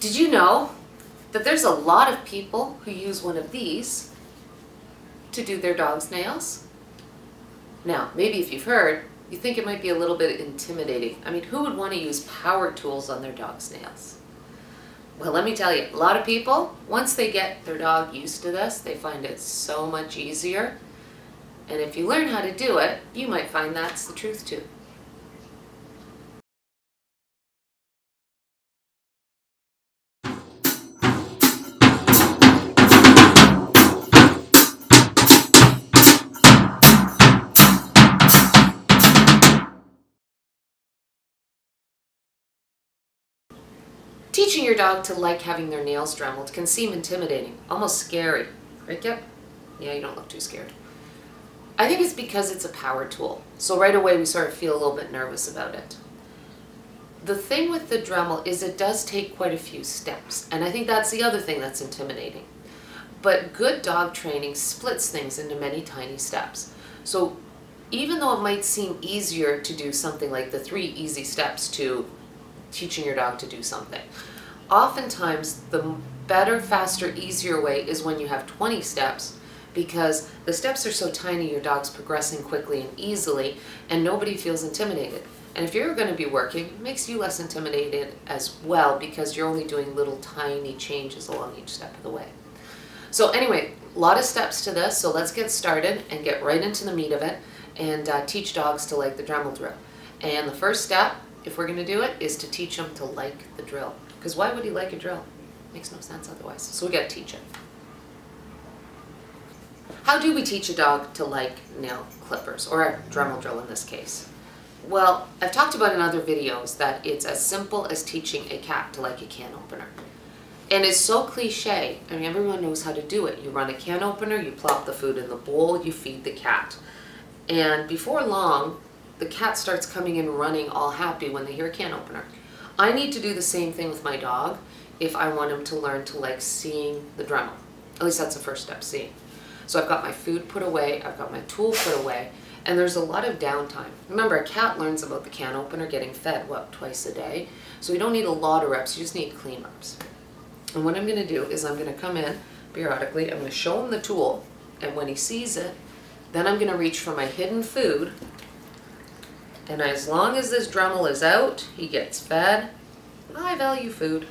Did you know that there's a lot of people who use one of these to do their dog's nails? Now, maybe if you've heard, you think it might be a little bit intimidating. I mean, who would want to use power tools on their dog's nails? Well, let me tell you, a lot of people, once they get their dog used to this, they find it so much easier. And if you learn how to do it, you might find that's the truth too. Teaching your dog to like having their nails dremeled can seem intimidating, almost scary. Right, Kip? Yeah, you don't look too scared. I think it's because it's a power tool. So right away we sort of feel a little bit nervous about it. The thing with the Dremel is it does take quite a few steps. And I think that's the other thing that's intimidating. But good dog training splits things into many tiny steps. So even though it might seem easier to do something like the 3 easy steps to teaching your dog to do something, oftentimes the better, faster, easier way is when you have 20 steps, because the steps are so tiny, your dog's progressing quickly and easily, and nobody feels intimidated. And if you're going to be working, it makes you less intimidated as well, because you're only doing little tiny changes along each step of the way. So anyway, a lot of steps to this, so let's get started and get right into the meat of it and teach dogs to like the Dremel drill. And the first step, if we're going to do it, is to teach them to like the drill. Because why would he like a drill? Makes no sense otherwise. So we got to teach it. How do we teach a dog to like nail clippers, or a Dremel drill in this case? Well, I've talked about in other videos that it's as simple as teaching a cat to like a can opener. And it's so cliche. I mean, everyone knows how to do it. You run a can opener, you plop the food in the bowl, you feed the cat. And before long, the cat starts coming in running all happy when they hear a can opener. I need to do the same thing with my dog if I want him to learn to like seeing the Dremel. At least that's the first step, seeing. So I've got my food put away, I've got my tool put away, and there's a lot of downtime. Remember, a cat learns about the can opener getting fed, what, twice a day? So you don't need a lot of reps, you just need clean reps. And what I'm going to do is I'm going to come in periodically, I'm going to show him the tool, and when he sees it, then I'm going to reach for my hidden food. And as long as this Dremel is out, he gets fed. High value food.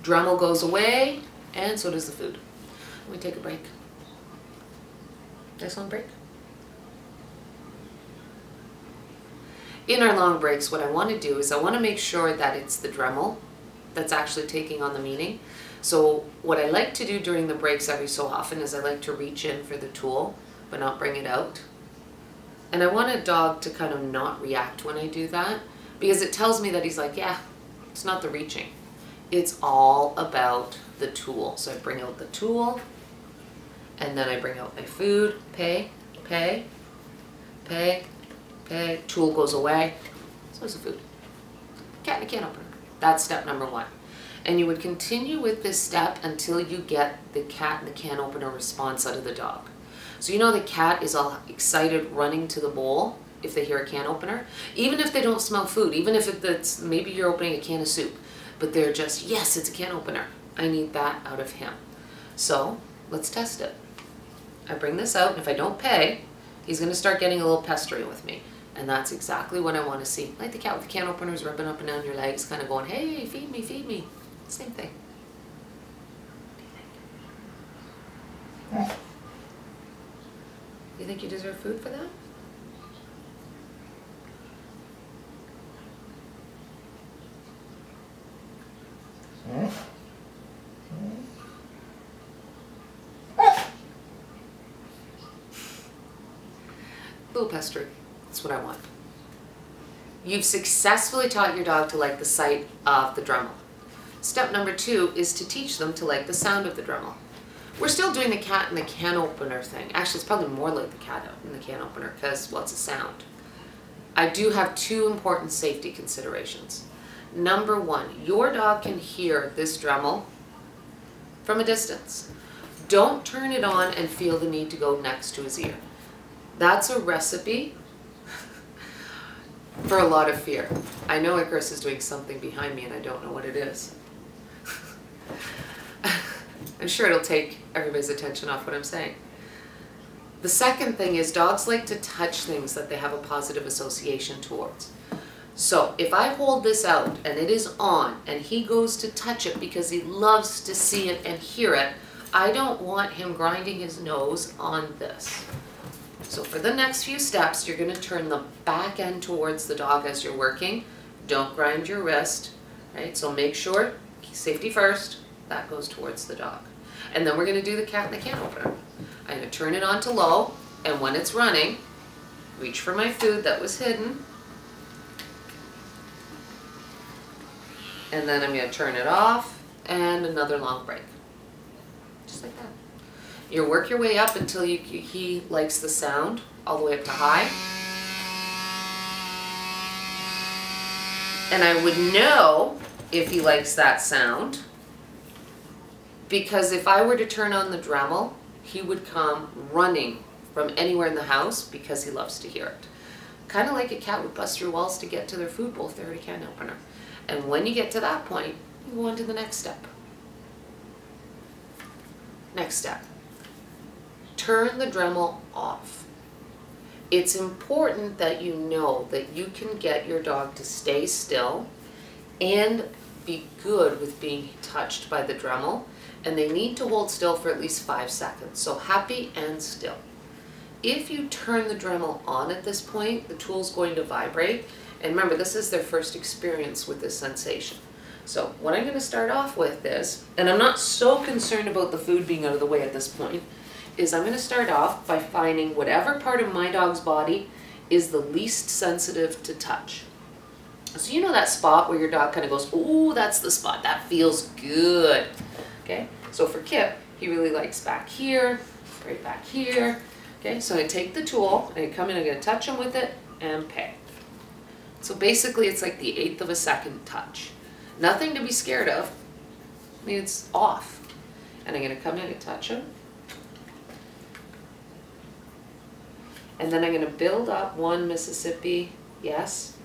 Dremel goes away, and so does the food. Let me take a break. Nice long break. In our long breaks, what I want to do is I want to make sure that it's the Dremel that's actually taking on the meaning. So what I like to do during the breaks every so often is I like to reach in for the tool, but not bring it out. And I want a dog to kind of not react when I do that, because it tells me that he's like, yeah, it's not the reaching. It's all about the tool. So I bring out the tool, and then I bring out my food, pay, pay, pay, pay, tool goes away, so is the food. Cat in a can opener. That's step number 1. And you would continue with this step until you get the cat in the can opener response out of the dog. So you know the cat is all excited running to the bowl if they hear a can opener, even if they don't smell food, even if it's maybe you're opening a can of soup, but they're just, yes, it's a can opener. I need that out of him. So let's test it. I bring this out, and if I don't pay, he's going to start getting a little pestering with me. And that's exactly what I want to see. Like the cat with the can openers ripping up and down your legs, kind of going, hey, feed me, feed me. Same thing. You think you deserve food for that? Little pestering. That's what I want. You've successfully taught your dog to like the sight of the Dremel. Step number 2 is to teach them to like the sound of the Dremel. We're still doing the cat in the can opener thing. Actually, it's probably more like the cat in the can opener because, well, it's a sound. I do have 2 important safety considerations. Number 1, your dog can hear this Dremel from a distance. Don't turn it on and feel the need to go next to his ear. That's a recipe for a lot of fear. I know Icarus is doing something behind me and I don't know what it is. I'm sure it'll take everybody's attention off what I'm saying. The second thing is dogs like to touch things that they have a positive association towards. So if I hold this out and it is on and he goes to touch it because he loves to see it and hear it, I don't want him grinding his nose on this. So for the next few steps, you're going to turn the back end towards the dog as you're working. Don't grind your wrist, right? So make sure, safety first, that goes towards the dog. And then we're going to do the cat and the can opener. I'm going to turn it on to low, and when it's running, reach for my food that was hidden. And then I'm going to turn it off, and another long break. Just like that. You work your way up until he likes the sound, all the way up to high. And I would know if he likes that sound, because if I were to turn on the Dremel, he would come running from anywhere in the house because he loves to hear it. Kind of like a cat would bust through walls to get to their food bowl if they already can opener. And when you get to that point, you go on to the next step. Next step. Turn the Dremel off. It's important that you know that you can get your dog to stay still and be good with being touched by the Dremel, and they need to hold still for at least 5 seconds. So happy and still. If you turn the Dremel on at this point, the tool's going to vibrate. And remember, this is their first experience with this sensation. So what I'm going to start off with is, and I'm not so concerned about the food being out of the way at this point, is I'm going to start off by finding whatever part of my dog's body is the least sensitive to touch. So you know that spot where your dog kind of goes, ooh, that's the spot, that feels good. Okay, so for Kip, he really likes back here, right back here. Okay, so I'm going to take the tool, and I come in, I'm going to touch him with it, and pay. So basically it's like the 1/8 of a second touch. Nothing to be scared of. I mean, it's off. And I'm going to come in and touch him. And then I'm going to build up 1 Mississippi, yes.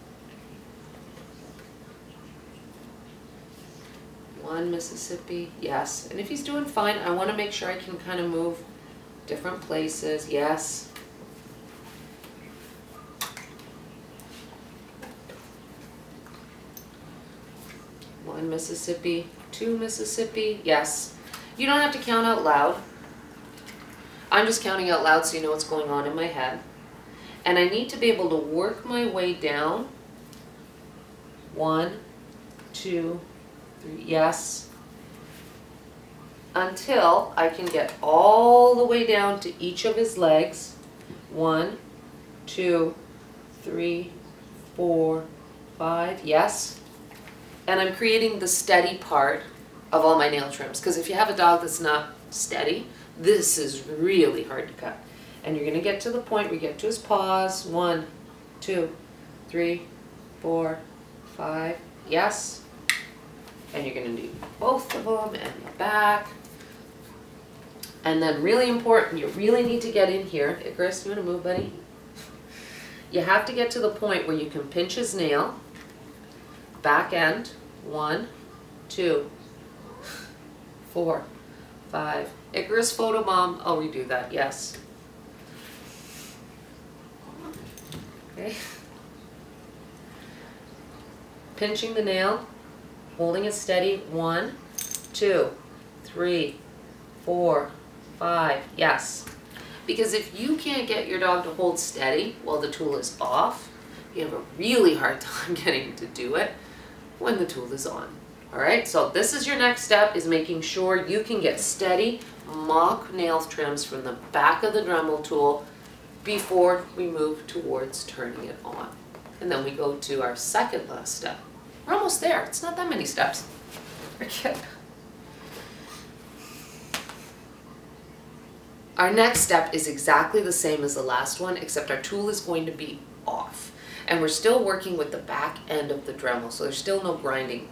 1 Mississippi, yes. And if he's doing fine, I want to make sure I can kind of move different places, yes. One Mississippi, 2 Mississippi, yes. You don't have to count out loud. I'm just counting out loud so you know what's going on in my head. And I need to be able to work my way down. 1, 2, 3, yes. Until I can get all the way down to each of his legs. 1, 2, 3, 4, 5, yes. And I'm creating the steady part of all my nail trims. Because if you have a dog that's not steady, this is really hard to cut. And you're going to get to the point where you get to his paws. 1, 2, 3, 4, 5, yes. And you're going to do both of them and the back. And then really important, you really need to get in here. Icarus, you want to move, buddy? You have to get to the point where you can pinch his nail. Back end. 1, 2, 4, 5. Icarus photobomb. I'll redo that. Yes. Okay. Pinching the nail, holding it steady. 1, 2, 3, 4, 5. Yes. Because if you can't get your dog to hold steady while the tool is off, you have a really hard time getting to do it when the tool is on. Alright, so this is your next step, is making sure you can get steady mock nail trims from the back of the Dremel tool before we move towards turning it on. And then we go to our second last step. We're almost there. It's not that many steps. Okay. Our next step is exactly the same as the last one, except our tool is going to be off. And we're still working with the back end of the Dremel, so there's still no grinding.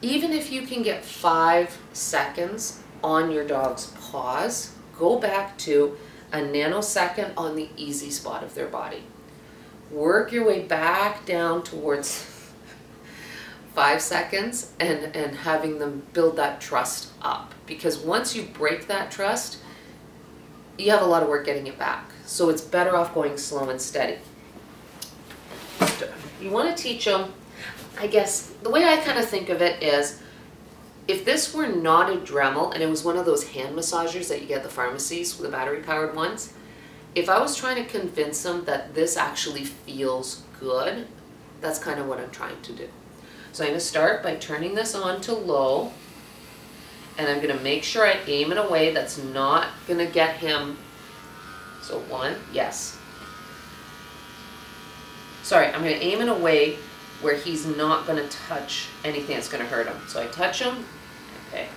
Even if you can get 5 seconds on your dog's paws, go back to a nanosecond on the easy spot of their body. Work your way back down towards 5 seconds and having them build that trust up. Because once you break that trust, you have a lot of work getting it back. So it's better off going slow and steady. You want to teach them, I guess, the way I kind of think of it is, if this were not a Dremel and it was one of those hand massagers that you get at the pharmacies, the battery powered ones, if I was trying to convince them that this actually feels good, that's kind of what I'm trying to do. So I'm going to start by turning this on to low, and I'm going to make sure I aim in a way that's not going to get him. So 1, yes. Sorry, I'm going to aim in a way where he's not going to touch anything that's going to hurt him. So I touch him, okay.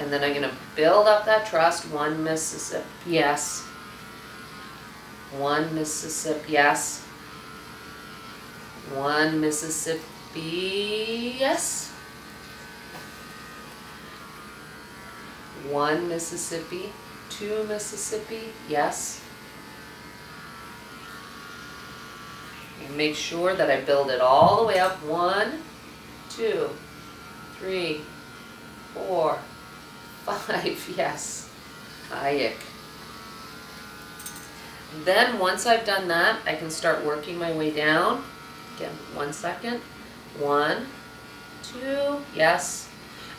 And then I'm going to build up that trust. 1 Mississippi, yes. 1 Mississippi, yes. 1 Mississippi, yes. 1 Mississippi, 2 Mississippi, yes. And make sure that I build it all the way up. 1, 2, 3, 4, 5, yes. Hayek. Then once I've done that, I can start working my way down. Again, 1 second. 1, 2, yes.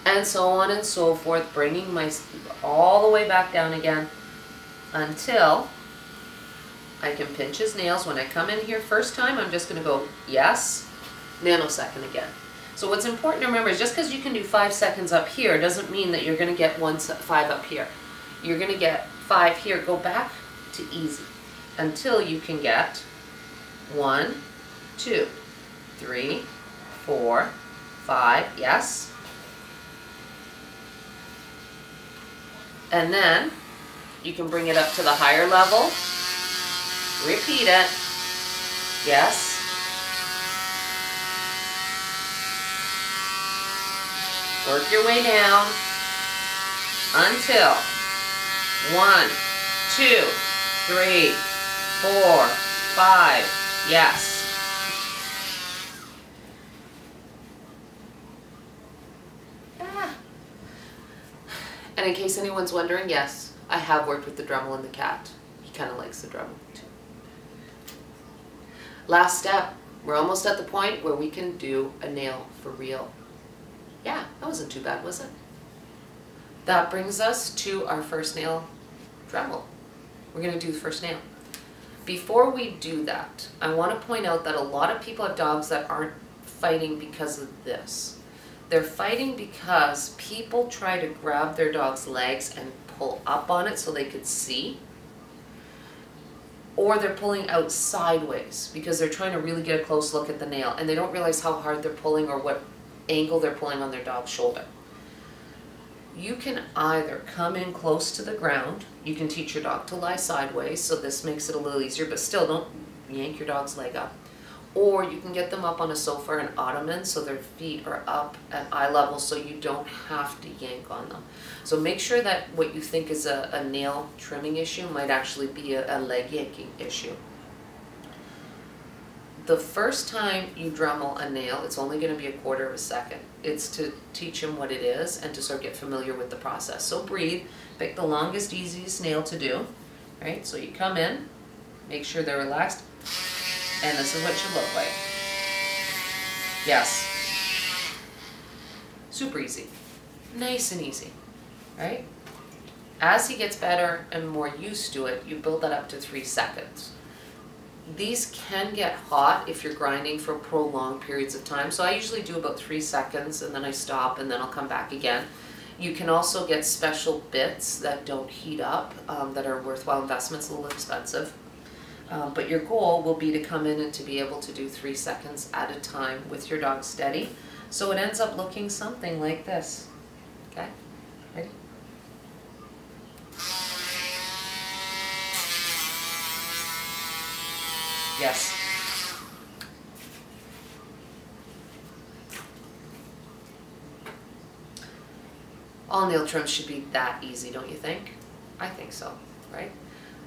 And so on and so forth, bringing my all the way back down again until I can pinch his nails. When I come in here first time, I'm just going to go, yes, nanosecond again. So what's important to remember is just because you can do 5 seconds up here doesn't mean that you're going to get 5 up here. You're going to get 5 here. Go back to easy until you can get 1, 2, 3, 4, 5, yes. And then you can bring it up to the higher level. Repeat it. Yes. Work your way down until 1, 2, 3, 4, 5. Yes. And in case anyone's wondering, yes, I have worked with the Dremel and the cat. He kind of likes the Dremel too. Last step, we're almost at the point where we can do a nail for real. Yeah, that wasn't too bad, was it? That brings us to our first nail Dremel. We're going to do the first nail. Before we do that, I want to point out that a lot of people have dogs that aren't fighting because of this. They're fighting because people try to grab their dog's legs and pull up on it so they could see. Or they're pulling out sideways because they're trying to really get a close look at the nail and they don't realize how hard they're pulling or what angle they're pulling on their dog's shoulder. You can either come in close to the ground, you can teach your dog to lie sideways, so this makes it a little easier, but still don't yank your dog's leg up. Or you can get them up on a sofa or an ottoman so their feet are up at eye level so you don't have to yank on them. So make sure that what you think is a nail trimming issue might actually be a leg yanking issue. The first time you Dremel a nail, it's only going to be a quarter of a second. It's to teach him what it is and to sort of get familiar with the process. So breathe, pick the longest, easiest nail to do. Right? So you come in, make sure they're relaxed. And this is what it should look like. Yes. Super easy. Nice and easy. Right? As he gets better and more used to it, you build that up to 3 seconds. These can get hot if you're grinding for prolonged periods of time. So I usually do about 3 seconds and then I stop and then I'll come back again. You can also get special bits that don't heat up, that are worthwhile investments, a little expensive. But your goal will be to come in and to be able to do 3 seconds at a time with your dog steady. So it ends up looking something like this. Okay? Ready? Yes. All nail trims should be that easy, don't you think? I think so, right?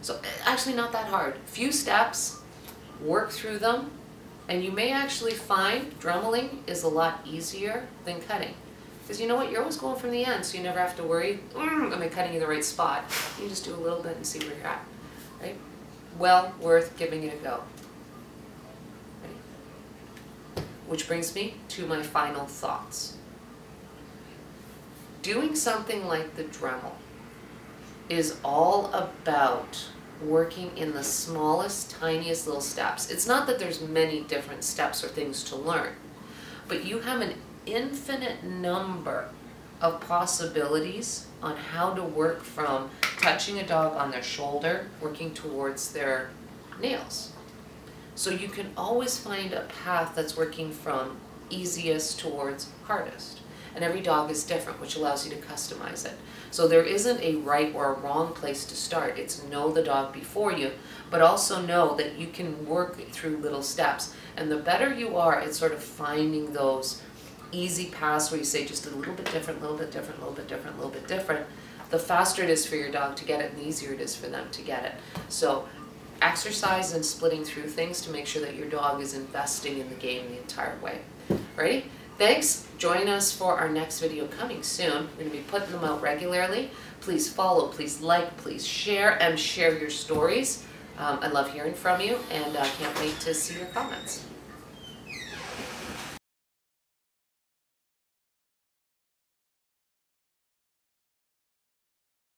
So actually not that hard. Few steps, work through them, and you may actually find dremeling is a lot easier than cutting. Because you know what, you're always going from the end, so you never have to worry, am I cutting in the right spot? You just do a little bit and see where you're at, right? Well worth giving it a go. Ready? Which brings me to my final thoughts. Doing something like the Dremel is all about working in the smallest, tiniest little steps. It's not that there's many different steps or things to learn, but you have an infinite number of possibilities on how to work from touching a dog on their shoulder, working towards their nails. So you can always find a path that's working from easiest towards hardest. And every dog is different, which allows you to customize it. So there isn't a right or a wrong place to start. It's know the dog before you, but also know that you can work through little steps. And the better you are at sort of finding those easy paths where you say just a little bit different, little bit different, little bit different, little bit different, the faster it is for your dog to get it and the easier it is for them to get it. So exercise and splitting through things to make sure that your dog is investing in the game the entire way. Ready? Thanks. Join us for our next video coming soon. We're going to be putting them out regularly. Please follow, please like, please share, and share your stories. I love hearing from you, and I can't wait to see your comments.